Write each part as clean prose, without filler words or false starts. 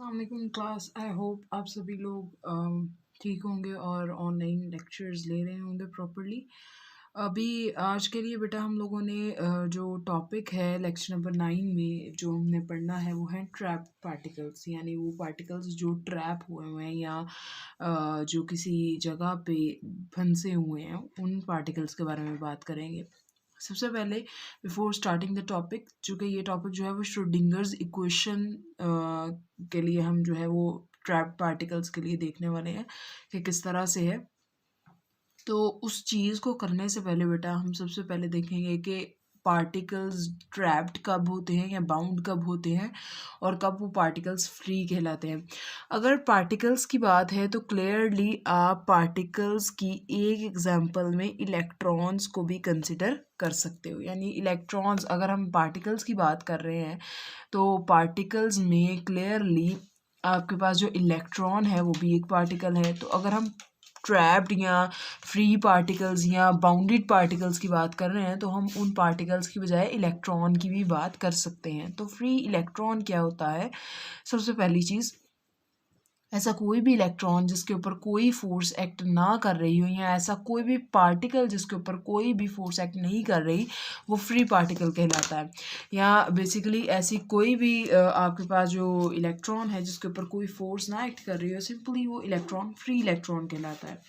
अस्सलाम class. I hope आप सभी लोग ठीक होंगे और ऑनलाइन लेक्चर्स ले रहे होंगे प्रॉपरली। अभी आज के लिए बेटा हम लोगों ने जो टॉपिक है लेक्चर नंबर 9 में जो हमने पढ़ना है वो है ट्रैप पार्टिकल्स, यानी वो पार्टिकल्स जो ट्रैप हुए हुए हैं या जो किसी जगह पे फंसे हुए हैं, उन पार्टिकल्स के बारे में बात करेंगे। सबसे पहले बिफोर स्टार्टिंग द टॉपिक, चूँकि ये टॉपिक जो है वो श्रोडिंगर्स इक्वेशन के लिए हम जो है वो ट्रैप पार्टिकल्स के लिए देखने वाले हैं कि किस तरह से है। तो उस चीज़ को करने से पहले बेटा हम सबसे पहले देखेंगे कि पार्टिकल्स ट्रैप्ड कब होते हैं या बाउंड कब होते हैं और कब वो पार्टिकल्स फ्री कहलाते हैं। अगर पार्टिकल्स की बात है तो क्लियरली आप पार्टिकल्स की एक एग्जांपल में इलेक्ट्रॉन्स को भी कंसिडर कर सकते हो। यानी इलेक्ट्रॉन्स, अगर हम पार्टिकल्स की बात कर रहे हैं तो पार्टिकल्स में क्लियरली आपके पास जो इलेक्ट्रॉन है वो भी एक पार्टिकल है। तो अगर हम ट्रैप्ड या फ्री पार्टिकल्स या बाउंडेड पार्टिकल्स की बात कर रहे हैं तो हम उन पार्टिकल्स की बजाय इलेक्ट्रॉन की भी बात कर सकते हैं। तो फ्री इलेक्ट्रॉन क्या होता है? सबसे पहली चीज़, ऐसा कोई भी इलेक्ट्रॉन जिसके ऊपर कोई फोर्स एक्ट ना कर रही हो या ऐसा कोई भी पार्टिकल जिसके ऊपर कोई भी फोर्स एक्ट नहीं कर रही, वो फ्री पार्टिकल कहलाता है। या बेसिकली ऐसी कोई भी आपके पास जो इलेक्ट्रॉन है जिसके ऊपर कोई फोर्स ना एक्ट कर रही हो, सिंपली वो इलेक्ट्रॉन फ्री इलेक्ट्रॉन कहलाता है।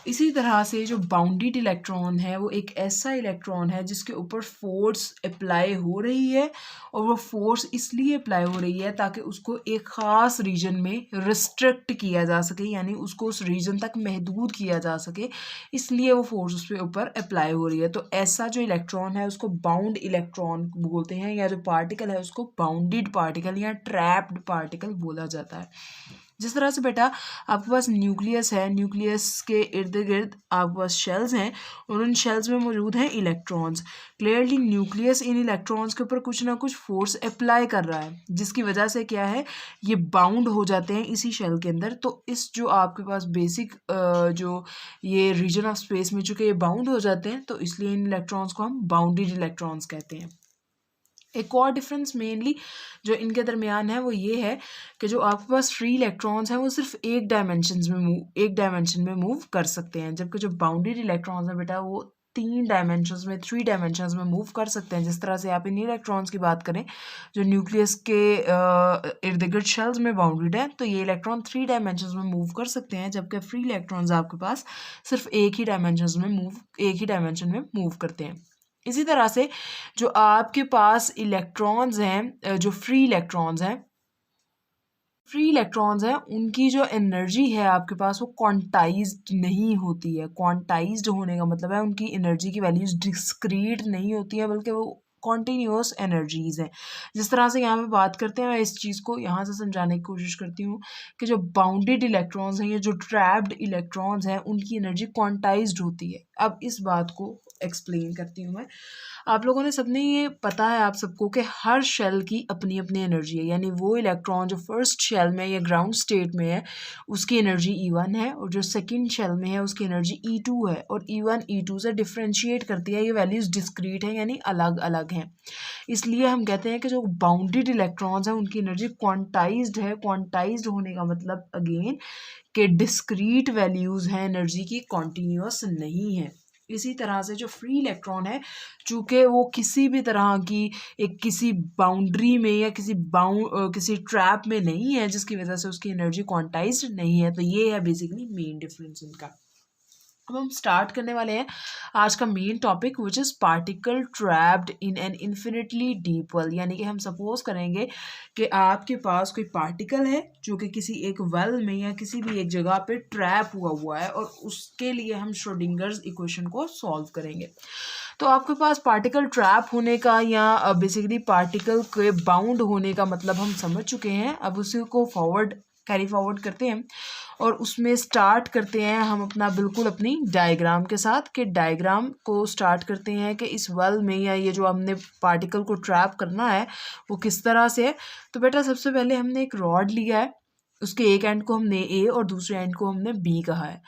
इसी तरह से जो बाउंडेड इलेक्ट्रॉन है वो एक ऐसा इलेक्ट्रॉन है जिसके ऊपर फोर्स अप्लाई हो रही है, और वो फोर्स इसलिए अप्लाई हो रही है ताकि उसको एक ख़ास रीजन में रिस्ट्रिक्ट किया जा सके, यानी उसको उस रीजन तक महदूद किया जा सके, इसलिए वो फोर्स उस पर ऊपर अप्लाई हो रही है। तो ऐसा जो इलेक्ट्रॉन है उसको बाउंड इलेक्ट्रॉन बोलते हैं, या जो पार्टिकल है उसको बाउंडेड पार्टिकल या ट्रैप्ड पार्टिकल बोला जाता है। जिस तरह से बेटा आपके पास न्यूक्लियस है, न्यूक्लियस के इर्द गिर्द आपके पास शेल्स हैं और उन शेल्स में मौजूद हैं electrons. Clearly nucleus in electrons के ऊपर कुछ ना कुछ फोर्स अप्लाई कर रहा है, जिसकी वजह से क्या है, ये बाउंड हो जाते हैं इसी शेल के अंदर। तो इस जो आपके पास बेसिक जो ये रीजन ऑफ स्पेस में चूँकि ये बाउंड हो जाते हैं, तो इसलिए इन इलेक्ट्रॉन्स को हम बाउंडेड इलेक्ट्रॉन्स कहते हैं। एक और डिफरेंस मेनली जो इनके दरमियान है वो ये है कि जो आपके पास फ्री इलेक्ट्रॉन्स हैं वो सिर्फ एक डायमेंशन में मूव कर सकते हैं, जबकि जो बाउंडेड इलेक्ट्रॉन्स हैं बेटा वो 3 डायमेंशंस में मूव कर सकते हैं। जिस तरह से आप इन इलेक्ट्रॉन्स की बात करें जो न्यूक्लियस के इर्द गिर्द शेल्स में बाउंडेड है, तो ये इलेक्ट्रॉन 3 डायमेंशंस में मूव कर सकते हैं, जबकि फ्री इलेक्ट्रॉन्स आपके पास सिर्फ एक ही डायमेंशन में मूव करते हैं। इसी तरह से जो आपके पास इलेक्ट्रॉन्स हैं, जो फ्री इलेक्ट्रॉन्स हैं, उनकी जो एनर्जी है आपके पास वो क्वांटाइज्ड नहीं होती है। क्वांटाइज्ड होने का मतलब है उनकी एनर्जी की वैल्यूज डिस्क्रीट नहीं होती है, बल्कि वो कॉन्टीन्यूअस एनर्जीज हैं। जिस तरह से यहाँ पे बात करते हैं, मैं इस चीज़ को यहाँ से समझाने की कोशिश करती हूँ कि जो बाउंडेड इलेक्ट्रॉन्स हैं या जो ट्रैप्ड इलेक्ट्रॉन्स हैं उनकी एनर्जी क्वांटाइज्ड होती है। अब इस बात को एक्सप्लेन करती हूँ मैं। आप लोगों ने सबने ये पता है आप सबको कि हर शेल की अपनी अपनी एनर्जी है, यानी वो इलेक्ट्रॉन जो फर्स्ट शेल में या ग्राउंड स्टेट में है उसकी एनर्जी E1 है, और जो सेकंड शेल में है उसकी एनर्जी E2 है, और E1 E2 से डिफ्रेंशिएट करती है, ये वैल्यूज डिस्क्रीट है यानी अलग अलग हैं। इसलिए हम कहते हैं कि जो बाउंडेड इलेक्ट्रॉन्स हैं उनकी एनर्जी क्वांटाइज्ड है। क्वांटाइज्ड होने का मतलब अगेन कि डिस्क्रीट वैल्यूज हैं एनर्जी की, कॉन्टीन्यूअस नहीं है। इसी तरह से जो फ्री इलेक्ट्रॉन है, चूँकि वो किसी भी तरह की एक किसी बाउंड्री में या किसी ट्रैप में नहीं है, जिसकी वजह से उसकी एनर्जी क्वांटाइज्ड नहीं है। तो ये है बेसिकली मेन डिफरेंस इनका। अब हम स्टार्ट करने वाले हैं आज का main topic, which is particle trapped in an infinitely deep well. यानी कि हम सपोज करेंगे कि आपके पास कोई पार्टिकल है जो कि किसी एक वेल में या किसी भी एक जगह पे ट्रैप हुआ है, और उसके लिए हम श्रोडिंगर्स इक्वेशन को सॉल्व करेंगे। तो आपके पास पार्टिकल ट्रैप होने का या बेसिकली पार्टिकल के बाउंड होने का मतलब हम समझ चुके हैं। अब उसी को कैरी फॉरवर्ड करते हैं और उसमें स्टार्ट करते हैं हम अपना बिल्कुल अपनी डायग्राम के साथ, कि डायग्राम को स्टार्ट करते हैं कि इस वेल में या ये जो हमने पार्टिकल को ट्रैप करना है वो किस तरह से है। तो बेटा सबसे पहले हमने एक रॉड लिया है, उसके एक एंड को हमने ए और दूसरे एंड को हमने बी कहा है।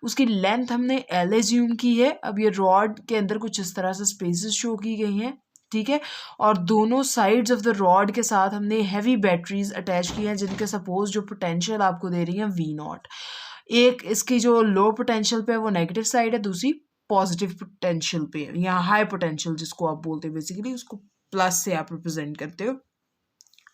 उसकी लेंथ हमने एल एज्यूम की है। अब ये रॉड के अंदर कुछ इस तरह से स्पेसेस शो की गई हैं, ठीक है। और दोनों साइड्स ऑफ द रॉड के साथ हमने हैवी बैटरीज अटैच की हैं जिनके सपोज जो पोटेंशियल आपको दे रही हैं V0। एक इसकी जो लो पोटेंशियल पे है वो नेगेटिव साइड है, दूसरी पॉजिटिव पोटेंशियल पे है, या हाई पोटेंशियल जिसको आप बोलते हैं बेसिकली, उसको प्लस से आप रिप्रेजेंट करते हो।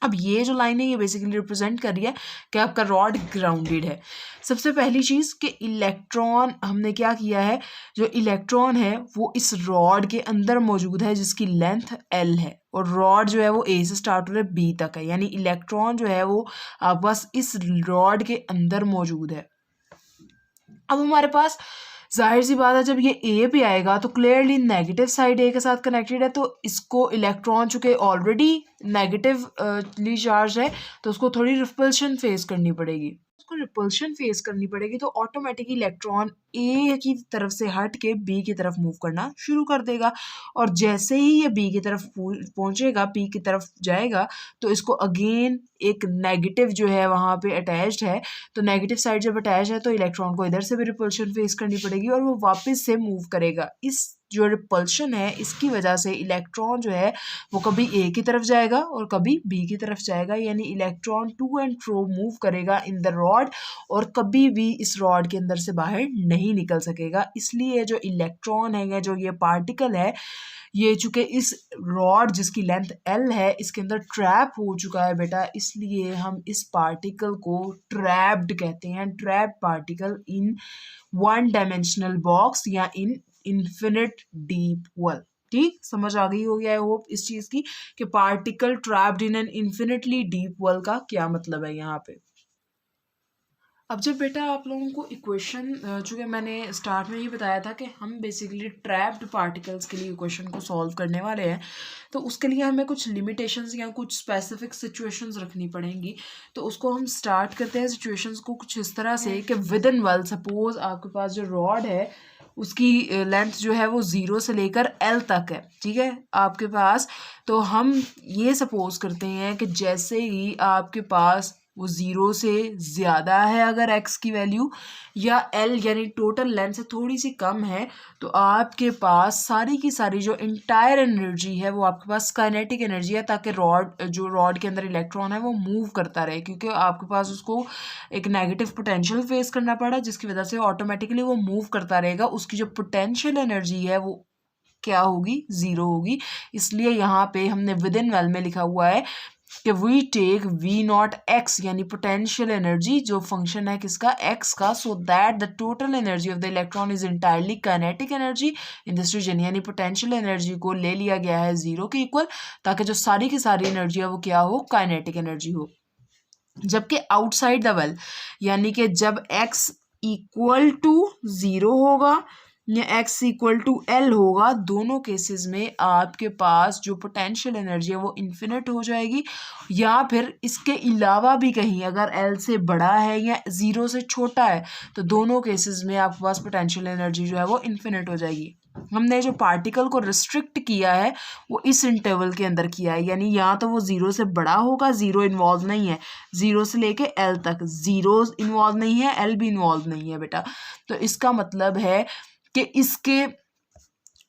अब ये जो लाइन है ये बेसिकली रिप्रेजेंट कर रही है कि आपका रॉड ग्राउंडेड है। सबसे पहली चीज़ कि इलेक्ट्रॉन हमने क्या किया है, जो इलेक्ट्रॉन है वो इस रॉड के अंदर मौजूद है जिसकी लेंथ L है, और रॉड जो है वो A से स्टार्ट हो रहा है B तक है, यानी इलेक्ट्रॉन जो है वो बस इस रॉड के अंदर मौजूद है। अब हमारे पास जाहिर सी बात है जब ये ए पे आएगा तो क्लियरली नेगेटिव साइड ए के साथ कनेक्टेड है, तो इसको इलेक्ट्रॉन चूंकि ऑलरेडी नेगेटिवली चार्ज है तो उसको थोड़ी रिपल्शन फेस करनी पड़ेगी। उसको रिपल्शन फेस करनी पड़ेगी तो ऑटोमेटिकली इलेक्ट्रॉन ए की तरफ से हट के बी की तरफ मूव करना शुरू कर देगा, और जैसे ही ये बी की तरफ पहुंचेगा, पी की तरफ जाएगा, तो इसको अगेन एक नेगेटिव जो है वहाँ पे अटैच्ड है, तो नेगेटिव साइड जब अटैच है तो इलेक्ट्रॉन को इधर से भी रिपल्शन फेस करनी पड़ेगी और वो वापस से मूव करेगा। इस जो रिपल्शन है इसकी वजह से इलेक्ट्रॉन जो है वो कभी ए की तरफ जाएगा और कभी बी की तरफ जाएगा, यानी electron to and fro move करेगा इन द रॉड और कभी भी इस रॉड के अंदर से बाहर नहीं निकल सकेगा। इसलिए जो इलेक्ट्रॉन है या जो ये पार्टिकल है, ये चूंकि इस रॉड जिसकी लेंथ L है इसके अंदर ट्रैप हो चुका है बेटा, इसलिए हम इस पार्टिकल को ट्रैप्ड कहते हैं, trapped particle in one dimensional box या इन इन्फिनिट डीप वेल। ठीक, समझ आ गई होगी आई होप इस चीज की कि particle trapped in an infinitely deep well का क्या मतलब है यहाँ पे। अब जब बेटा आप लोगों को इक्वेशन, चूँकि मैंने स्टार्ट में ही बताया था कि हम बेसिकली ट्रैप्ड पार्टिकल्स के लिए इक्वेशन को सॉल्व करने वाले हैं, तो उसके लिए हमें कुछ लिमिटेशंस या कुछ स्पेसिफिक सिचुएशंस रखनी पड़ेंगी। तो उसको हम स्टार्ट करते हैं सिचुएशंस को कुछ इस तरह से कि विद इन वेल सपोज आपके पास जो रॉड है उसकी लेंथ जो है वो 0 से लेकर L तक है, ठीक है आपके पास। तो हम ये सपोज करते हैं कि जैसे ही आपके पास वो 0 से ज़्यादा है अगर x की वैल्यू, या L यानी टोटल लेंथ से थोड़ी सी कम है, तो आपके पास सारी की सारी जो इंटायर एनर्जी है वो आपके पास काइनेटिक एनर्जी है, ताकि रॉड के अंदर इलेक्ट्रॉन है वो मूव करता रहे, क्योंकि आपके पास उसको एक नेगेटिव पोटेंशियल फेस करना पड़ा जिसकी वजह से ऑटोमेटिकली वो मूव करता रहेगा। उसकी जो पोटेंशियल एनर्जी है वो क्या होगी, 0 होगी। इसलिए यहाँ पे हमने विद इन वेल में लिखा हुआ है कि वी टेक V0 x यानी पोटेंशियल एनर्जी जो फंक्शन है किसका, x का, so that the total energy of the electron is entirely kinetic energy in this region, यानी पोटेंशियल एनर्जी को ले लिया गया है 0 के इक्वल, ताकि जो सारी की सारी एनर्जी है वो क्या हो, काइनेटिक एनर्जी हो। जबकि आउटसाइड द वेल यानी कि जब x इक्वल टू 0 होगा या x इक्वल टू L होगा, दोनों केसेस में आपके पास जो पोटेंशियल एनर्जी है वो इन्फिनिट हो जाएगी, या फिर इसके अलावा भी कहीं अगर L से बड़ा है या 0 से छोटा है तो दोनों केसेस में आपके पास पोटेंशियल एनर्जी जो है वो इन्फिनिट हो जाएगी। हमने जो पार्टिकल को रिस्ट्रिक्ट किया है वो इस इंटरवल के अंदर किया है, यानी या तो वो 0 से बड़ा होगा, 0 इन्वॉल्व नहीं है, 0 से लेके L तक 0 इन्वॉल्व नहीं है, L भी इन्वॉल्व नहीं है बेटा। तो इसका मतलब है कि इसके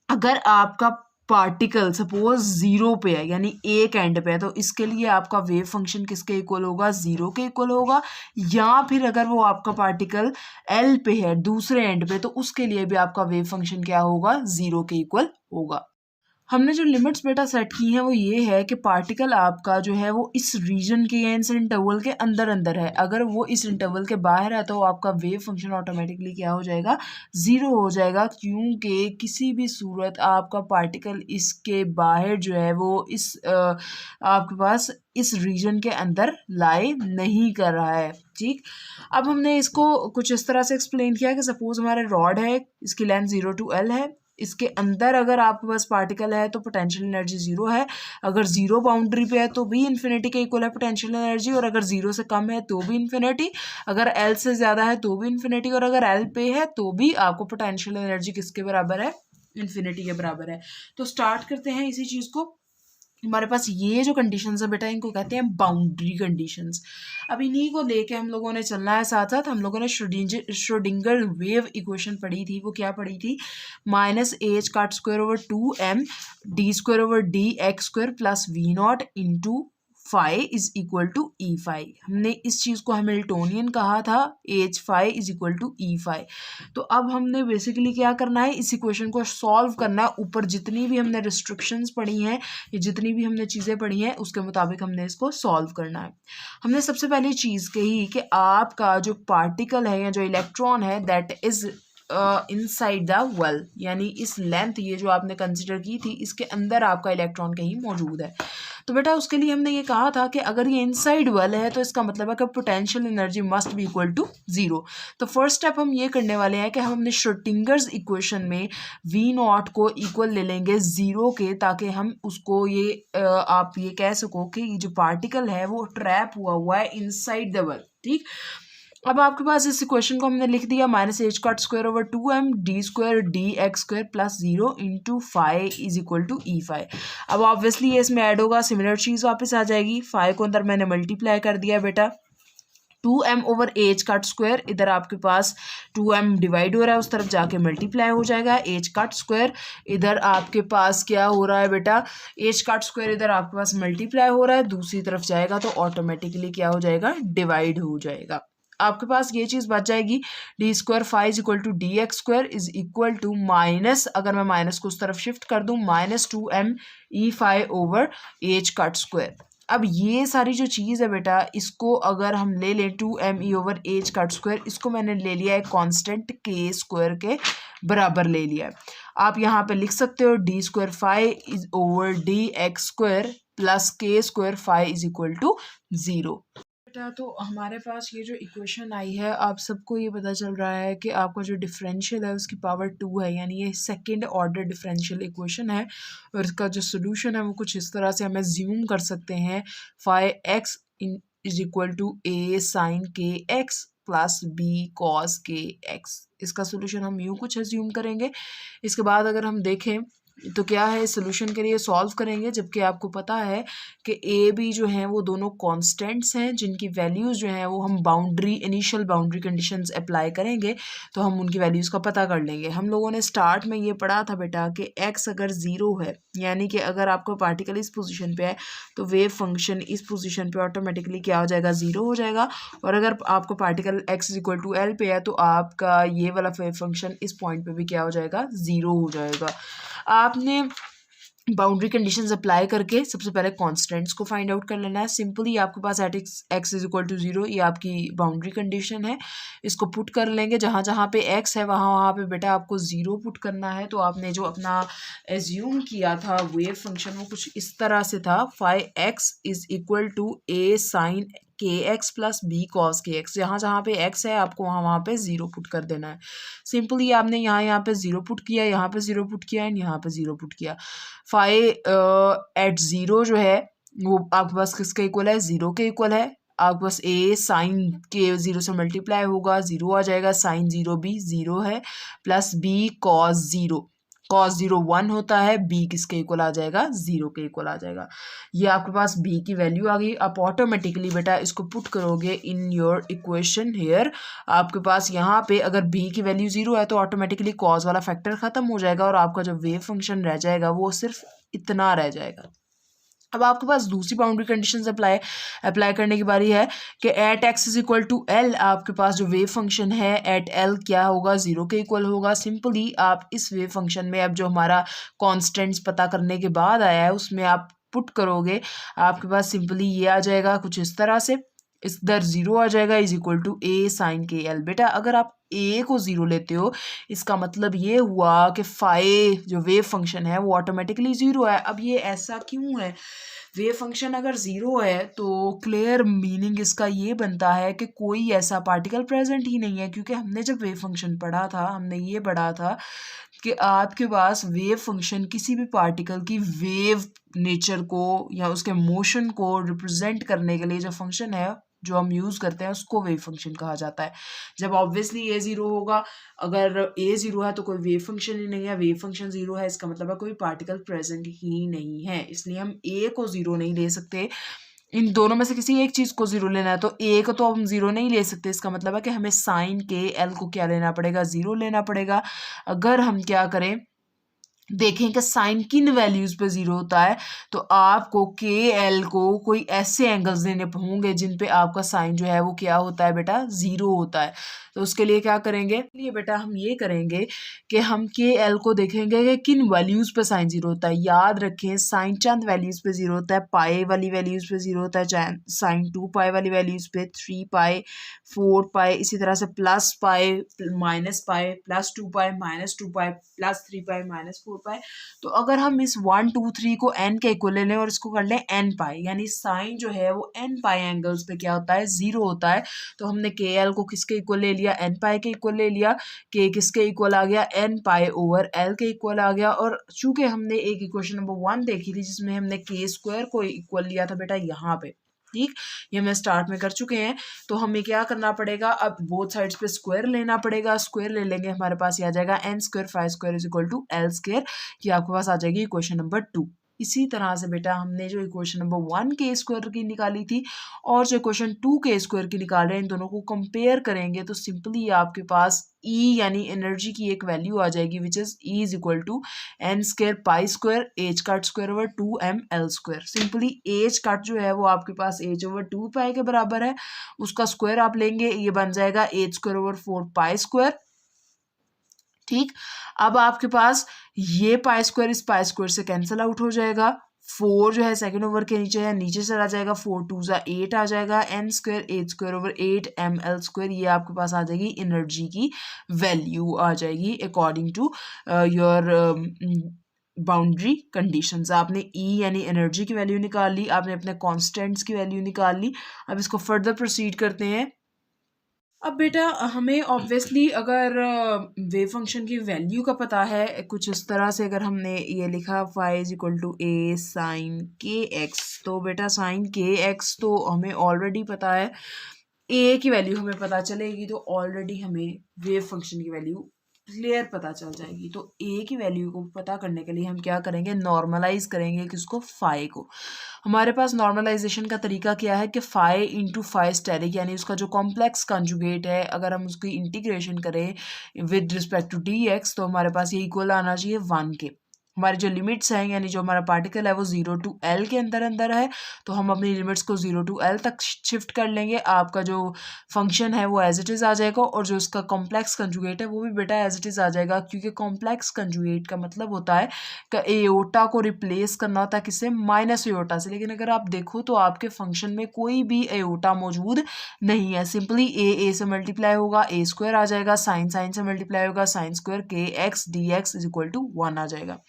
अगर आपका पार्टिकल सपोज 0 पे है यानी एक एंड पे है, तो इसके लिए आपका वेव फंक्शन किसके इक्वल होगा, 0 के इक्वल होगा। या फिर अगर वो आपका पार्टिकल L पे है दूसरे एंड पे, तो उसके लिए भी आपका वेव फंक्शन क्या होगा, 0 के इक्वल होगा। हमने जो लिमिट्स बेटा सेट की हैं वो ये है कि पार्टिकल आपका जो है वो इस रीजन के या इस इंटरवल के अंदर अंदर है, अगर वो इस इंटरवल के बाहर है तो आपका वेव फंक्शन ऑटोमेटिकली क्या हो जाएगा, 0 हो जाएगा, क्योंकि किसी भी सूरत आपका पार्टिकल इसके बाहर जो है वो इस आपके पास इस रीजन के अंदर लाई नहीं कर रहा है। ठीक, अब हमने इसको कुछ इस तरह से एक्सप्लेन किया कि सपोज हमारे रॉड है, इसकी लेंथ 0 to L है, इसके अंदर अगर आपके पास पार्टिकल है तो पोटेंशियल एनर्जी 0 है, अगर 0 बाउंड्री पे है तो भी इन्फिनिटी के इक्वल है पोटेंशियल एनर्जी, और अगर 0 से कम है तो भी इन्फिनिटी, अगर L से ज़्यादा है तो भी इन्फिनिटी, और अगर L पे है तो भी आपको पोटेंशियल एनर्जी किसके बराबर है, इन्फिनिटी के बराबर है। तो स्टार्ट करते हैं इसी चीज़ को हमारे पास ये जो कंडीशंस है बेटा इनको कहते हैं बाउंड्री कंडीशंस। अब इन्हीं को लेके हम लोगों ने चलना है, साथ साथ हम लोगों ने श्रोडिंगर वेव इक्वेशन पढ़ी थी। वो क्या पढ़ी थी? -h⁻² d square over d x square plus V not into phi is equal to E phi. हमने इस चीज़ को हैमिल्टोनियन कहा था, H phi is equal to E phi. तो अब हमने बेसिकली क्या करना है, इस इक्वेशन को सॉल्व करना है। ऊपर जितनी भी हमने रिस्ट्रिक्शंस पढ़ी हैं, ये जितनी भी हमने चीज़ें पढ़ी हैं, उसके मुताबिक हमने इसको सॉल्व करना है। हमने सबसे पहली चीज़ कही कि आपका जो पार्टिकल है या जो इलेक्ट्रॉन है that is inside the well, यानी इस लेंथ ये जो आपने कंसिडर की थी इसके अंदर आपका इलेक्ट्रॉन कहीं मौजूद है। तो बेटा उसके लिए हमने ये कहा था कि अगर ये इनसाइड वेल है तो इसका मतलब है कि potential energy must be equal to zero. तो फर्स्ट स्टेप हम ये करने वाले हैं कि हम अपने श्रोडिंगर्स इक्वेशन में वी नॉट को इक्वल ले लेंगे ज़ीरो के, ताकि हम उसको ये आप ये कह सको कि ये जो पार्टिकल है वो ट्रैप हुआ है इनसाइड द वेल। ठीक, अब आपके पास इस इक्वेशन को हमने लिख दिया -h⁻² d square d x square plus 0 into phi is equal to E phi. अब ऑब्वियसली ये इसमें ऐड होगा, सिमिलर चीज़ वापस आ जाएगी। फाई को अंदर मैंने मल्टीप्लाई कर दिया बेटा 2m/h², इधर आपके पास 2m डिवाइड हो रहा है, उस तरफ जाके मल्टीप्लाई हो जाएगा h²। इधर आपके पास क्या हो रहा है बेटा, h² इधर आपके पास मल्टीप्लाई हो रहा है, दूसरी तरफ जाएगा तो ऑटोमेटिकली क्या हो जाएगा, डिवाइड हो जाएगा। आपके पास ये चीज़ बच जाएगी d² phi is equal to d x square is equal to minus, अगर मैं माइनस को उस तरफ शिफ्ट कर दूँ, -2m ई फाई ओवर h²। अब ये सारी जो चीज़ है बेटा इसको अगर हम ले लें 2m ई ओवर h², इसको मैंने ले लिया है कांस्टेंट k² के बराबर ले लिया है। आप यहाँ पे लिख सकते हो d² phi is over d x square plus k² phi is equal to 0। बेटा तो हमारे पास ये जो इक्वेशन आई है, आप सबको ये पता चल रहा है कि आपका जो डिफरेंशियल है उसकी पावर 2 है, यानी ये सेकंड ऑर्डर डिफरेंशियल इक्वेशन है। और इसका जो सोल्यूशन है वो कुछ इस तरह से हमें ज्यूम कर सकते हैं, phi x is equal to A sine k x plus B cos k x. इसका सोल्यूशन हम यूँ कुछ एज्यूम करेंगे। इसके बाद अगर हम देखें तो क्या है, सोल्यूशन के लिए सॉल्व करेंगे, जबकि आपको पता है कि ए बी जो हैं वो दोनों कांस्टेंट्स हैं जिनकी वैल्यूज़ जो हैं वो हम इनिशियल बाउंड्री कंडीशंस अप्लाई करेंगे तो हम उनकी वैल्यूज़ का पता कर लेंगे। हम लोगों ने स्टार्ट में ये पढ़ा था बेटा कि एक्स अगर ज़ीरो है, यानी कि अगर आपका पार्टिकल इस पोजीशन पे है तो वेव फंक्शन इस पोजीशन पे ऑटोमेटिकली क्या हो जाएगा, ज़ीरो हो जाएगा। और अगर आपका particle x is equal to L पे है तो आपका ये वाला वेव फंक्शन इस पॉइंट पे भी क्या हो जाएगा, ज़ीरो हो जाएगा। आपने बाउंड्री कंडीशंस अप्लाई करके सबसे पहले कॉन्स्टेंट्स को फाइंड आउट कर लेना है। सिंपली आपके पास at x is equal to 0 ये आपकी बाउंड्री कंडीशन है, इसको पुट कर लेंगे। जहाँ जहाँ पे एक्स है वहाँ पे बेटा आपको 0 पुट करना है। तो आपने जो अपना एज्यूम किया था वेव फंक्शन वो कुछ इस तरह से था, phi x is equal to A sine k x plus B cos k x. जहाँ जहाँ पे एक्स है आपको वहाँ पे 0 पुट कर देना है। सिंपली आपने यहाँ पे 0 पुट किया, यहाँ पे 0 पुट किया एंड यहाँ पे 0 पुट किया। फाई एट 0 जो है वो आपके पास किसके इक्वल है, 0 के इक्वल है। आपके पास ए साइन के 0 से मल्टीप्लाई होगा, 0 आ जाएगा, साइन 0 भी 0 है, प्लस बी कॉस 0, कॉस 0 1 होता है, बी किसके इक्वल आ जाएगा, 0 के इक्वल आ जाएगा। ये आपके पास बी की वैल्यू आ गई। आप ऑटोमेटिकली बेटा इसको पुट करोगे इन योर इक्वेशन हेयर। आपके पास यहाँ पे अगर बी की वैल्यू 0 है तो ऑटोमेटिकली कॉस वाला फैक्टर ख़त्म हो जाएगा और आपका जो वेव फंक्शन रह जाएगा वो सिर्फ इतना रह जाएगा। अब आपके पास दूसरी बाउंड्री कंडीशंस अप्लाई करने की बारी है कि at x is equal to L आपके पास जो वेव फंक्शन है एट एल क्या होगा, 0 के इक्वल होगा। सिंपली आप इस वेव फंक्शन में अब जो हमारा कांस्टेंट्स पता करने के बाद आया है उसमें आप पुट करोगे, आपके पास सिंपली ये आ जाएगा कुछ इस तरह से, इस दर 0 आ जाएगा is equal to A sine k L. बेटा अगर आप ए को 0 लेते हो इसका मतलब ये हुआ कि फाई जो वेव फंक्शन है वो ऑटोमेटिकली 0 है। अब ये ऐसा क्यों है, वेव फंक्शन अगर 0 है तो क्लियर मीनिंग इसका ये बनता है कि कोई ऐसा पार्टिकल प्रेजेंट ही नहीं है, क्योंकि हमने जब वेव फंक्शन पढ़ा था हमने ये पढ़ा था कि आपके पास वेव फंक्शन किसी भी पार्टिकल की वेव नेचर को या उसके मोशन को रिप्रेजेंट करने के लिए जो फंक्शन है जो हम यूज़ करते हैं उसको वेव फंक्शन कहा जाता है। जब ऑब्वियसली ए ज़ीरो होगा, अगर ए ज़ीरो है तो कोई वेव फंक्शन ही नहीं है, वेव फंक्शन ज़ीरो है इसका मतलब है कोई पार्टिकल प्रेजेंट ही नहीं है, इसलिए हम ए को ज़ीरो नहीं ले सकते। इन दोनों में से किसी एक चीज़ को ज़ीरो लेना है, तो ए को तो हम ज़ीरो नहीं ले सकते, इसका मतलब है कि हमें साइन के एल को क्या लेना पड़ेगा, ज़ीरो लेना पड़ेगा। अगर हम क्या करें, देखें कि साइन किन वैल्यूज़ पे ज़ीरो होता है, तो आपको के एल को कोई ऐसे एंगल्स देने होंगे जिन पे आपका साइन जो है वो क्या होता है बेटा, ज़ीरो होता है। तो उसके लिए क्या करेंगे, ये बेटा हम ये करेंगे कि हम के एल को देखेंगे कि किन वैल्यूज़ पे साइन ज़ीरो होता है। याद रखें साइन चंद वैल्यूज़ पे ज़ीरो होता है, पाई वाली वैल्यूज़ पे ज़ीरो होता है, साइन 2 पाई वाली वैल्यूज़ पे, 3 पाई, 4 पाई, इसी तरह से plus pi, minus pi, plus 2 पाई, माइनस 2 पाई, प्लस 3 पाई, माइनस 4 पाई। तो अगर हम इस 1 2 3 को n के इक्वल ले लें और इसको कर लें n पाई, यानी साइन जो है वो n पाई एंगल्स पे क्या होता है, ज़ीरो होता है। तो हमने के एल को किसके इक्वल ले लिया, n पाई के इक्वल ले लिया, के किसके इक्वल आ गया, n पाई ओवर l के इक्वल आ गया। और चूंकि हमने एक इक्वेशन नंबर 1 देखी थी जिसमें हमने के स्क्वायर को इक्वल लिया था बेटा यहाँ पे, ठीक, ये मैं स्टार्ट में कर चुके हैं। तो हमें क्या करना पड़ेगा, अब बोथ साइड्स पे स्क्वायर लेना पड़ेगा, स्क्वायर ले लेंगे, हमारे पास ये आ जाएगा n square five square is equal to l square, ये आपके पास आ जाएगी इक्वेशन नंबर 2। इसी तरह से बेटा हमने जो इक्वेशन नंबर 1 के स्क्वायर की निकाली थी और जो इक्वेशन 2 के स्क्वायर की निकाल रहे हैं, इन दोनों को कंपेयर करेंगे तो सिंपली आपके पास E यानी एनर्जी की एक वैल्यू आ जाएगी which is E is equal to n square pi square h cut square over 2ml square. Simply h cut जो है वो आपके पास h ओवर 2 पाई के बराबर है, उसका स्क्वायर आप लेंगे, ये बन जाएगा H square over 4 pi square, ठीक। अब आपके पास ये पाई स्क्वायर इस पाई स्क्वायर से कैंसिल आउट हो जाएगा, 4 जो है सेकंड ओवर के नीचे है, नीचे चला जाएगा, 4 2 ज़ा 8 आ जाएगा, n square H square over 8 ml square, ये आपके पास आ जाएगी एनर्जी की वैल्यू आ जाएगी according to your boundary conditions. आपने E यानी एनर्जी की वैल्यू निकाल ली, आपने अपने कॉन्स्टेंट्स की वैल्यू निकाल ली। अब इसको फर्दर प्रोसीड करते हैं। अब बेटा हमें ऑब्वियसली अगर वेव फंक्शन की वैल्यू का पता है कुछ इस तरह से, अगर हमने ये लिखा phi is equal to A sine k x, तो बेटा साइन के एक्स तो हमें ऑलरेडी पता है, ए की वैल्यू हमें पता चलेगी तो ऑलरेडी हमें वेव फंक्शन की वैल्यू क्लियर पता चल जाएगी। तो ए की वैल्यू को पता करने के लिए हम क्या करेंगे, नॉर्मलाइज करेंगे किसको, फाई को। हमारे पास नॉर्मलाइजेशन का तरीका क्या है कि फाई इंटू फाई स्टेरिक यानी उसका जो कॉम्प्लेक्स कंजुगेट है, अगर हम उसकी इंटीग्रेशन करें with respect to d x तो हमारे पास ये इक्वल आना चाहिए 1 के। हमारी जो लिमिट्स हैं यानी जो हमारा पार्टिकल है वो 0 टू L के अंदर है, तो हम अपनी लिमिट्स को 0 टू L तक शिफ्ट कर लेंगे। आपका जो फंक्शन है वो एज इट इज़ आ जाएगा और जो उसका कॉम्प्लेक्स कंजुगेट है वो भी बेटा एज इट इज़ आ जाएगा, क्योंकि कॉम्प्लेक्स कंजुगेट का मतलब होता है कि एयोटा को रिप्लेस करना होता है किससे, माइनस एयोटा से। लेकिन अगर आप देखो तो आपके फंक्शन में कोई भी एयोटा मौजूद नहीं है, सिंपली ए से मल्टीप्लाई होगा, ए स्क्वायर आ जाएगा, साइन साइन से मल्टीप्लाई होगा, sine square k x d x is equal to 1 आ जाएगा।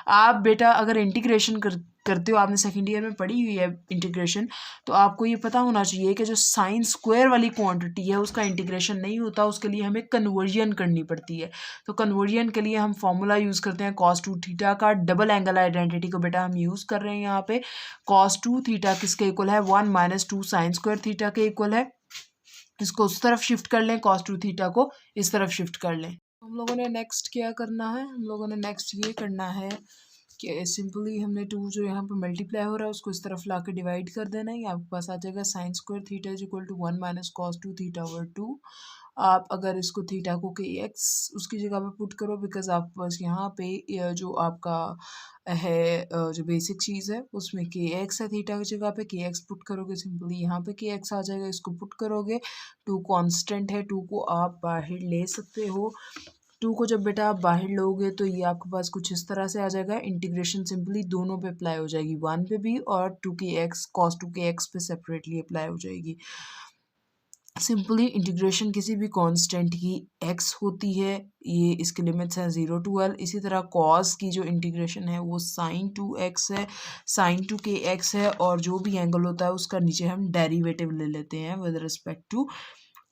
आप बेटा अगर इंटीग्रेशन करते हो, आपने सेकेंड ईयर में पढ़ी हुई है इंटीग्रेशन, तो आपको ये पता होना चाहिए कि जो साइन स्क्वायर वाली क्वांटिटी है उसका इंटीग्रेशन नहीं होता, उसके लिए हमें कन्वर्जन करनी पड़ती है। तो कन्वर्जन के लिए हम फॉर्मूला यूज़ करते हैं कॉस 2 थीटा का, डबल एंगल आइडेंटिटी को बेटा हम यूज़ कर रहे हैं यहाँ पे। कॉस 2 थीटा किसके इक्वल है, 1 माइनस 2 साइन स्क्वायर थीटा के इक्वल है। इसको उस तरफ शिफ्ट कर लें, कॉस 2 थीटा को इस तरफ शिफ्ट कर लें। हम लोगों ने नेक्स्ट क्या करना है, हम लोगों ने नेक्स्ट ये करना है कि सिंपली हमने 2 जो यहाँ पे मल्टीप्लाई हो रहा है उसको इस तरफ ला के डिवाइड कर देना है, आपके पास आ जाएगा sine square theta is equal to 1 minus cos 2 theta over 2। आप अगर इसको थीटा को के एक्स उसकी जगह पे पुट करो, बिकॉज आपके पास यहाँ पे जो आपका है जो बेसिक चीज़ है उसमें के एक्स है, थीटा की जगह पे के एक्स पुट करोगे, सिंपली यहाँ पे के एक्स आ जाएगा, इसको पुट करोगे, 2 कांस्टेंट है, 2 को आप बाहर ले सकते हो। 2 को जब बेटा आप बाहर लोगे तो ये आपके पास कुछ इस तरह से आ जाएगा, इंटीग्रेशन सिंपली दोनों पे अप्लाई हो जाएगी, 1 पे भी और 2 के एक्स कॉस 2 के एक्स पे सेपरेटली अप्लाई हो जाएगी। सिंपली इंटीग्रेशन किसी भी कांस्टेंट की x होती है, ये इसके लिमिट्स हैं 0 टू L। इसी तरह कॉस की जो इंटीग्रेशन है वो साइन 2x है, साइन 2 के x है, और जो भी एंगल होता है उसका नीचे हम डेरिवेटिव ले लेते हैं विद रिस्पेक्ट टू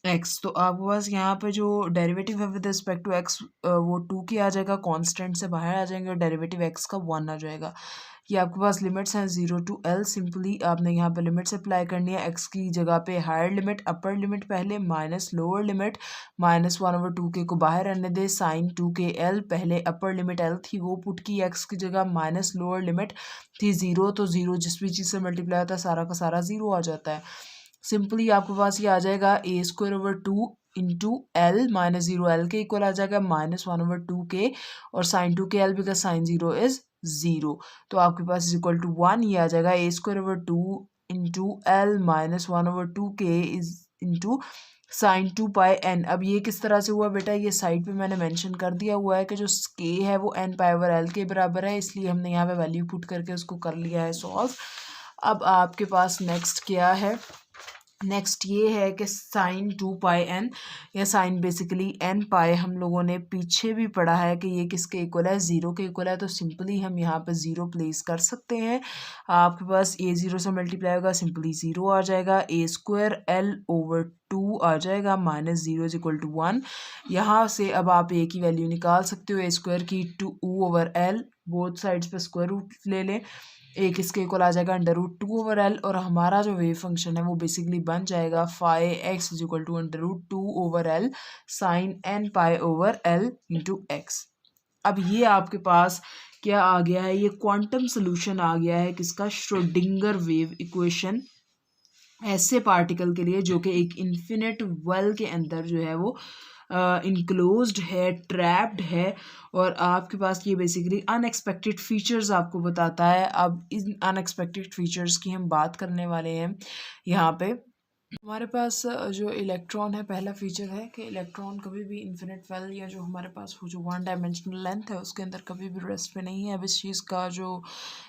x। तो आपके पास यहाँ पे जो डेरिवेटिव है विद रिस्पेक्ट टू x वो 2 की आ जाएगा, कांस्टेंट से बाहर आ जाएंगे और डेरिवेटिव x का 1 आ जाएगा। ये आपके पास लिमिट्स हैं 0 to L। सिंपली आपने यहाँ पे लिमिट्स अप्लाई करनी है। x की जगह पे हायर लिमिट अपर लिमिट पहले माइनस लोअर लिमिट -1/2k को बाहर रहने दे, साइन 2kl पहले अपर लिमिट L थी वो पुट की x की जगह, माइनस लोअर लिमिट थी 0 तो 0 जिस भी चीज़ से मल्टीप्लाई होता है सारा का सारा 0 आ जाता है। सिंपली आपके पास ये आ जाएगा a² into L minus 0 L के इक्वल आ जाएगा -1/2k और sign 2kl because sign 0 is 0। तो आपके पास इज इक्वल टू 1 ये आ जाएगा a² into L -1/2k is into sine 2πn। अब ये किस तरह से हुआ बेटा, ये साइड पे मैंने मेंशन कर दिया हुआ है कि जो k है वो n/l के बराबर है, इसलिए हमने यहाँ पे वैल्यू पुट करके उसको कर लिया है सॉल्व। अब आपके पास नेक्स्ट क्या है, नेक्स्ट ये है कि साइन 2πn या साइन बेसिकली n पाए हम लोगों ने पीछे भी पढ़ा है कि ये किसके इक्वल है, 0 के इक्वल है। तो सिंपली हम यहाँ पे 0 प्लेस कर सकते हैं। आपके पास a 0 से मल्टीप्लाई होगा, सिंपली 0 आ जाएगा, a²L/2 आ जाएगा, -0 इज इक्वल टू 1। यहाँ से अब आप a की वैल्यू निकाल सकते हो, a² की 2/L, बोथ साइड्स पे स्क्वायर रूट ले लें, एक इसके इक्वल आ जाएगा √2/L और हमारा जो वेव फंक्शन है वो बेसिकली बन जाएगा φx is equal to √2/L sine n π/L into x। अब ये आपके पास क्या आ गया है, ये क्वांटम सोल्यूशन आ गया है किसका, श्रोडिंगर वेव इक्वेशन ऐसे पार्टिकल के लिए जो कि एक इन्फिनिट वेल के अंदर जो है वो इनक्लोज्ड है, ट्रैप्ड है और आपके पास ये बेसिकली अनएक्सपेक्टेड फीचर्स आपको बताता है। अब इन अनएक्सपेक्टेड फीचर्स की हम बात करने वाले हैं। यहाँ पे हमारे पास जो इलेक्ट्रॉन है, पहला फीचर है कि इलेक्ट्रॉन कभी भी इन्फिनिट वेल या जो हमारे पास वो जो 1 डायमेंशनल लेंथ है उसके अंदर कभी भी रेस्ट पे नहीं है। अब इस चीज़ का जो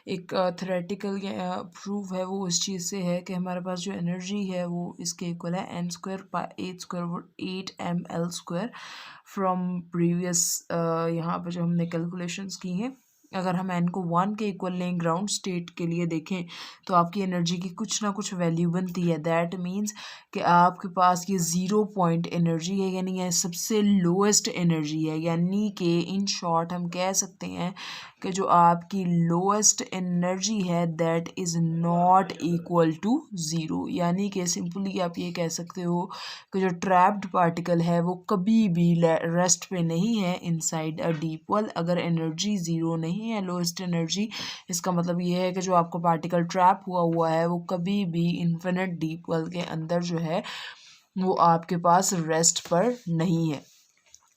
एक थ्योरेटिकल या प्रूफ है वो इस चीज़ से है कि हमारे पास जो एनर्जी है वो इसके इक्वल है n²/8 फ्रॉम प्रीवियस यहाँ पे जो हमने कैलकुलेशंस की हैं। अगर हम n को 1 के इक्वल लें ग्राउंड स्टेट के लिए देखें तो आपकी एनर्जी की कुछ ना कुछ वैल्यू बनती है। दैट मीन्स कि आपके पास ये 0 पॉइंट एनर्जी है, यानी ये सबसे लोएस्ट एनर्जी है, यानी कि इन शॉर्ट हम कह सकते हैं कि जो आपकी लोएस्ट एनर्जी है that is not equal to 0। यानी कि सिंपली आप ये कह सकते हो कि जो ट्रैप्ड पार्टिकल है वो कभी भी रेस्ट पे नहीं है इनसाइड अ डीप वेल। अगर एनर्जी 0 नहीं है, लोएस्ट एनर्जी, इसका मतलब ये है कि जो आपका पार्टिकल ट्रैप हुआ है वो कभी भी इन्फिनिट डीप वेल के अंदर जो है वो आपके पास रेस्ट पर नहीं है।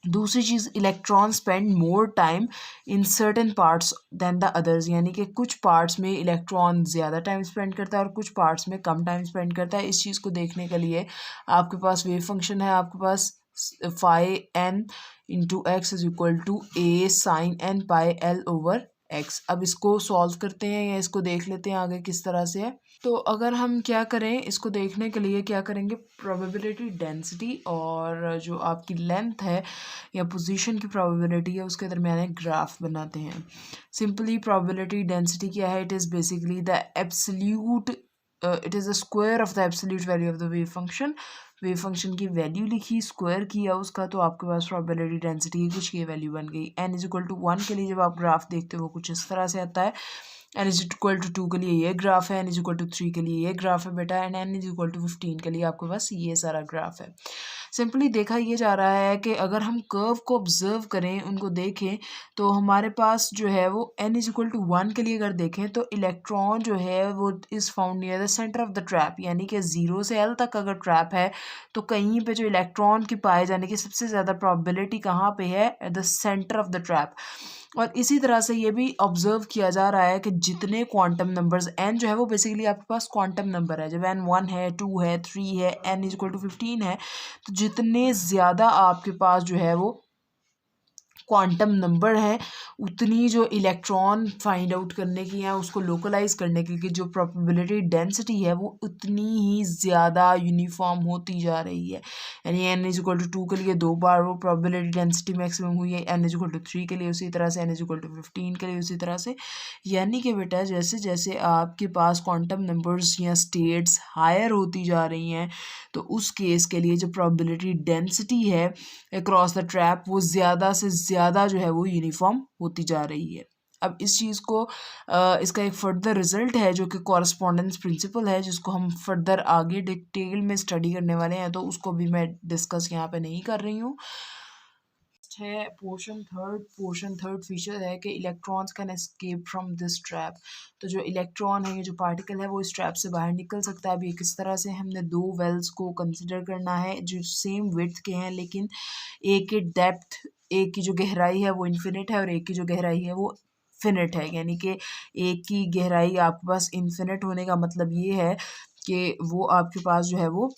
दूसरी चीज़, electron spend more time in certain parts than the others, यानी कि कुछ पार्ट्स में इलेक्ट्रॉन ज़्यादा टाइम स्पेंड करता है और कुछ पार्ट्स में कम टाइम स्पेंड करता है। इस चीज़ को देखने के लिए आपके पास वेव फंक्शन है, आपके पास φn into x is equal to a sine n πL/x। अब इसको सॉल्व करते हैं या इसको देख लेते हैं आगे किस तरह से है। तो अगर हम क्या करें, इसको देखने के लिए क्या करेंगे, प्रोबेबिलिटी डेंसिटी और जो आपकी लेंथ है या पोजीशन की प्रोबेबिलिटी है उसके दरमियान एक ग्राफ बनाते हैं। सिंपली प्रोबेबिलिटी डेंसिटी क्या है, it is basically the absolute it is the square of the absolute value of the wave function. Wave function की वैल्यू लिखी, स्क्वायर किया उसका, तो आपके पास प्रोबेबिलिटी डेंसिटी की कुछ ये वैल्यू बन गई। n इज इक्वल टू 1 के लिए जब आप ग्राफ देखते हो वो कुछ इस तरह से आता है। n इज इक्वल टू 2 के लिए ये ग्राफ है, n इज इक्वल टू 3 के लिए ये ग्राफ है बेटा, and n is equal to 15 के लिए आपके पास ये सारा ग्राफ है। सिंपली देखा ये जा रहा है कि अगर हम कर्व को ऑब्जर्व करें, उनको देखें, तो हमारे पास जो है वो n इज इक्वल टू 1 के लिए अगर देखें तो इलेक्ट्रॉन जो है वो is found near the centre of the trap, यानी कि 0 से L तक अगर ट्रैप है तो कहीं पे जो इलेक्ट्रॉन की पाए जाने की सबसे ज़्यादा प्रोबेबिलिटी कहाँ पे है, at the centre of the trap. और इसी तरह से ये भी ऑब्जर्व किया जा रहा है कि जितने क्वांटम नंबर्स n जो है वो बेसिकली आपके पास क्वांटम नंबर है, जब n 1 है, 2 है, 3 है, n इज इक्वल टू 15 है, तो जितने ज़्यादा आपके पास जो है वो क्वांटम नंबर है उतनी जो इलेक्ट्रॉन फाइंड आउट करने की या उसको लोकलाइज करने की जो प्रोबेबिलिटी डेंसिटी है वो उतनी ही ज़्यादा यूनिफॉर्म होती जा रही है। यानी n इज इक्वल टू 2 के लिए 2 बार वो प्रोबेबिलिटी डेंसिटी मैक्सिमम हुई है, n इज इक्वल टू 3 के लिए उसी तरह से, n इज इक्वल टू 15 के लिए उसी तरह से। यानी कि बेटा जैसे जैसे आपके पास क्वांटम नंबर्स या स्टेट्स हायर होती जा रही हैं तो उस केस के लिए जो प्रोबेबिलिटी डेंसिटी है अक्रॉस द ट्रैप वो ज़्यादा से ज़्यादा जो है वो यूनिफॉर्म होती जा रही है। अब इस चीज़ को इसका एक फर्दर रिजल्ट है जो कि कॉरस्पॉन्डेंस प्रिंसिपल है, जिसको हम फर्दर आगे डिटेल में स्टडी करने वाले हैं, तो उसको भी मैं डिस्कस यहाँ पे नहीं कर रही हूँ। है पोर्शन थर्ड फीचर है कि electrons can escape from this trap. तो जो इलेक्ट्रॉन है, ये जो पार्टिकल है, वो इस ट्रैप से बाहर निकल सकता है। अब ये किस तरह से, हमने दो वेल्स को कंसिडर करना है जो सेम विड्थ के हैं, लेकिन एक की डेप्थ, एक की जो गहराई है वो इन्फिनिट है और एक की जो गहराई है वो फिनिट है। यानी कि एक की गहराई आपके पास इन्फिनिट होने का मतलब ये है कि वो आपके पास जो है वो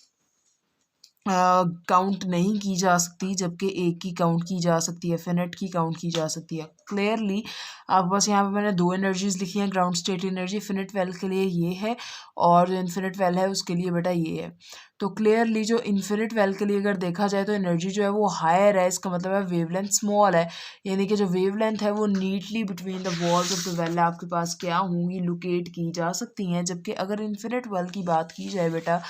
काउंट नहीं की जा सकती, जबकि एक की काउंट की जा सकती है, फिनिट की काउंट की जा सकती है। क्लियरली आपके पास यहाँ पे मैंने दो एनर्जीज लिखी हैं, ground state energy finite well के लिए ये है और जो इन्फिनिट वेल है उसके लिए बेटा ये है। तो क्लियरली जो इन्फिनिट वेल के लिए अगर देखा जाए तो एनर्जी जो है वो हायर है, इसका मतलब है वेवलेंथ स्मॉल है, यानी कि जो वेवलेंथ है वो neatly between the walls of the well आपके पास क्या होंगी, लोकेट की जा सकती हैं। जबकि अगर इन्फिनिट वेल की बात की जाए बेटा,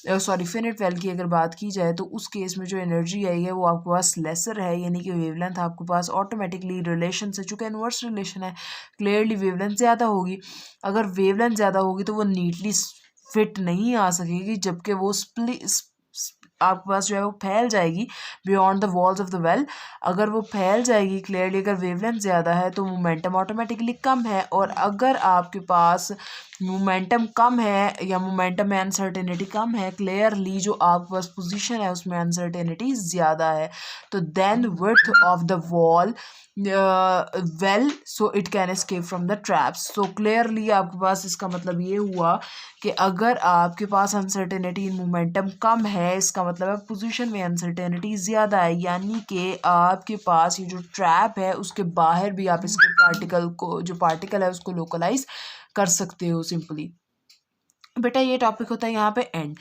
सॉरी फिनिट वेल की अगर बात की जाए, तो उस केस में जो एनर्जी आई है वो आपके पास लेसर है, यानी कि वेवलेंथ आपके पास ऑटोमेटिकली रिलेशन से, चूँकि इन्वर्स रिलेशन है, क्लियरली वेवलेंथ ज़्यादा होगी। अगर वेवलेंथ ज़्यादा होगी तो वो नीटली फिट नहीं आ सकेगी, जबकि वो आपके पास जो है वो फैल जाएगी beyond the walls of the well. अगर वो फैल जाएगी, क्लियरली अगर वेवलेंथ ज़्यादा है तो मोमेंटम ऑटोमेटिकली कम है, और अगर आपके पास मोमेंटम कम है या मोमेंटम में अनसर्टेनिटी कम है, क्लियरली जो आपके पास पोजीशन है उसमें अनसर्टेनिटी ज़्यादा है। तो then width of the wall well so it can escape from the traps. So clearly आपके पास इसका मतलब ये हुआ कि अगर आपके पास अनसर्टेनिटी इन मोमेंटम कम है, इसका मतलब है पोजीशन में अनसर्टेनिटी ज़्यादा है, यानी कि आपके पास ये जो ट्रैप है उसके बाहर भी आप इसके पार्टिकल को, जो पार्टिकल है उसको लोकलाइज कर सकते हो सिंपली। बेटा ये टॉपिक होता है यहाँ पे एंड।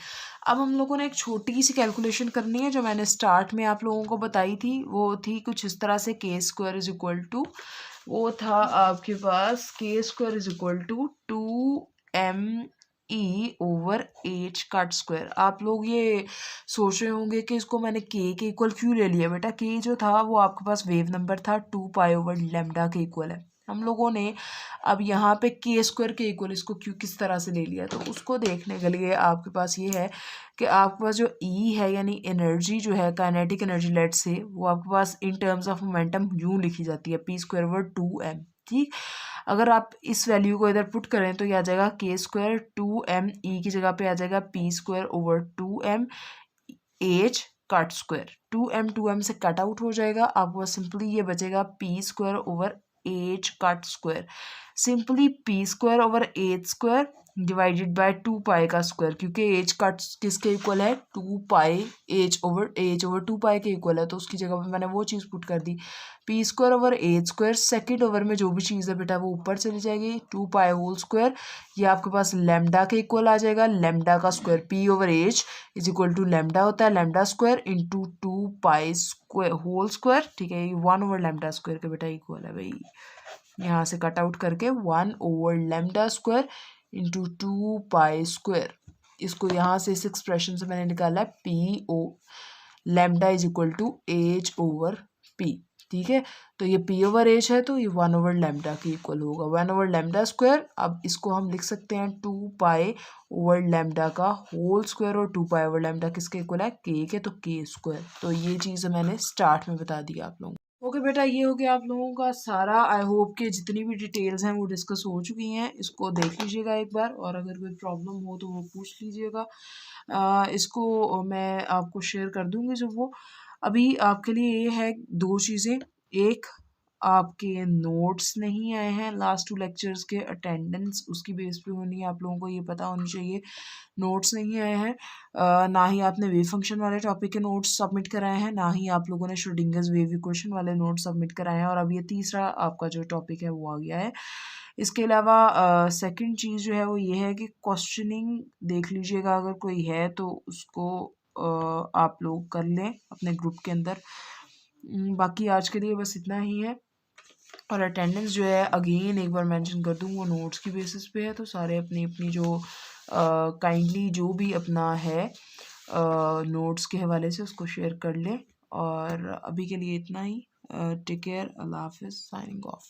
अब हम लोगों ने एक छोटी सी कैलकुलेशन करनी है जो मैंने स्टार्ट में आप लोगों को बताई थी, वो थी कुछ इस तरह से, के स्क्वायर इज इक्वल टू, वो था आपके पास k square is equal to 2m over h cut square. आप लोग ये सोच रहे होंगे कि इसको मैंने के इक्वल क्यों ले लिया। बेटा के जो था वो आपके पास वेव नंबर था, 2 पाई ओवर लेमडा के इक्वल है। हम लोगों ने अब यहाँ पे के स्क्वायर के इक्वल इसको क्यों किस तरह से ले लिया, तो उसको देखने के लिए आपके पास ये है कि आपके पास जो ई है, यानी एनर्जी जो है, काइनेटिक एनर्जी लेट से, वो आपके पास इन टर्म्स ऑफ मोमेंटम यूँ लिखी जाती है, पी स्क्वायर ओवर 2m। ठीक, अगर आप इस वैल्यू को इधर पुट करें तो ये आ जाएगा के स्क्वायर 2m, ई की जगह पे आ जाएगा P square over 2m H cut square. 2m से कट आउट हो जाएगा, आपको सिंपली ये बचेगा P square over h cut square. Simply P square over h square divided by 2 पाई का स्क्वायर, क्योंकि एच कट किसके इक्वल है, 2 पाई, एच ओवर 2 पाई के इक्वल है, तो उसकी जगह पे मैंने वो चीज़ पुट कर दी। P square over h square, second over में जो भी चीज़ है बेटा वो ऊपर चली जाएगी, 2 पाई होल स्क्वायर, ये आपके पास लेमडा के इक्वल आ जाएगा। लेमडा का square, p over h is equal to lambda होता है, lambda square into 2 pi square whole square. ठीक है, ये 1/लेमडा स्क्वायर के बेटा इक्वल है भाई, यहाँ से कट आउट करके 1/लेमडा स्क्वायर इंटू 2 पाई स्क्वायर। इसको यहाँ से इस एक्सप्रेशन से मैंने निकाला है p o lambda is equal to h over p. ठीक है, तो ये पी ओवर एच है तो ये 1/लेमडा के इक्वल होगा, 1/लेमडा स्क्वायर। अब इसको हम लिख सकते हैं 2 पाई/लेमडा का होल स्क्वायर, और 2 पाई/लेमडा किसके इक्वल है, के, तो के स्क्वायर। तो ये चीज़ मैंने स्टार्ट में बता दिया आप लोगों को। ओके बेटा, ये हो गया आप लोगों का सारा। आई होप कि जितनी भी डिटेल्स हैं वो डिस्कस हो चुकी हैं, इसको देख लीजिएगा एक बार, और अगर कोई प्रॉब्लम हो तो वो पूछ लीजिएगा। इसको मैं आपको शेयर कर दूँगी जब वो। अभी आपके लिए ये है दो चीज़ें, एक आपके नोट्स नहीं आए हैं लास्ट 2 लेक्चर्स के, अटेंडेंस उसकी बेस पे होनी है, आप लोगों को ये पता होनी चाहिए। नोट्स नहीं आए हैं, ना ही आपने वेव फंक्शन वाले टॉपिक के नोट्स सबमिट कराए हैं, ना ही आप लोगों ने श्रोडिंगर्स वेव इक्वेशन वाले नोट्स सबमिट कराए हैं, और अब ये तीसरा आपका जो टॉपिक है वो आ गया है। इसके अलावा सेकंड चीज़ जो है वो ये है कि क्वेश्चनिंग देख लीजिएगा, अगर कोई है तो उसको आप लोग कर लें अपने ग्रुप के अंदर। बाकी आज के लिए बस इतना ही है, और अटेंडेंस जो है अगेन एक बार मेंशन कर दूँ, वो नोट्स की बेसिस पे है, तो सारे अपनी अपनी जो काइंडली जो भी अपना है नोट्स के हवाले से उसको शेयर कर लें। और अभी के लिए इतना ही। टेक केयर, अल्लाह हाफिज़, साइनिंग ऑफ।